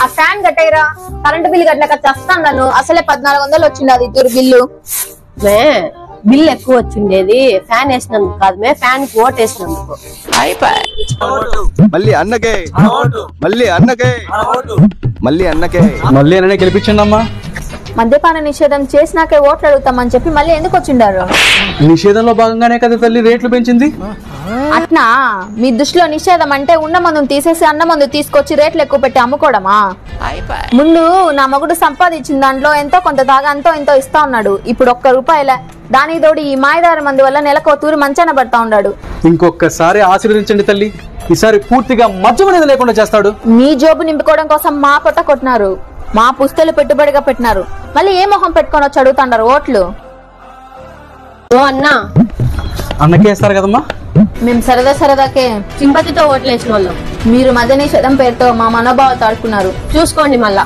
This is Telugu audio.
ఆ ఫ్యాన్ కట్టేరా, కరెంట్ బిల్లు కట్టలేక చేస్తాను నన్ను. అసలే 1400 వచ్చింది అది ఇద్దరు బిల్లు. బిల్లు ఎక్కువ వచ్చిండేది ఫ్యాన్ వేసినందుకు కాదు మే, ఫ్యాన్ కి ఓట్ వేసినందుకు. మళ్ళీ అన్నకే మళ్ళీ అన్నకే మళ్ళీ అన్నకే మళ్ళీ అన్ననే గెలిపించండి అమ్మా. మద్యపాన నిషేధం చేసినాకే ఓట్లు అడుగుతామని చెప్పి మళ్ళీ ఎందుకు వచ్చిండారు? నిషేధంలో భాగంగానే కదా తల్లి రేట్లు పెంచింది. అట్నా మీ దృష్టిలో నిషేధం అంటే ఉన్న మందును తీసేసి అన్న మందు తీసుకొచ్చి రేట్లు ఎక్కువ పెట్టి అమ్ముకోవడమా? ముందు నా మగుడు సంపాదించిన దాంట్లో ఎంతో కొంత దాగా అంతో ఎంతో ఇస్తా ఉన్నాడు. ఇప్పుడు ₹1 దానికి తోడు ఈ మాయదారి మందు వల్ల నెలకు తూరి మంచాన పడతా ఉన్నాడు. ఇంకొకసారి ఆశీర్వదించండి తల్లి, ఈసారి పూర్తిగా మద్యం అనేది లేకుండా చేస్తాడు. మీ జోబు నింపుకోవడం కోసం మా పొట్ట కొట్టినారు, మా పుస్తలు పెట్టుబడిగా పెట్టినారు. మళ్ళీ ఏ మొహం పెట్టుకొని వచ్చి అడుగుతాండారు ఓట్లు? ఓ అన్నా, అన్నకే వేస్తారు కదమ్మా. మేము సరదాకే సింపతితో ఓట్లు వేసిన వాళ్ళం. మీరు మద్య నిషేధం పేరుతో మా మనోభావాలు తాడుకున్నారు. చూసుకోండి మళ్ళా.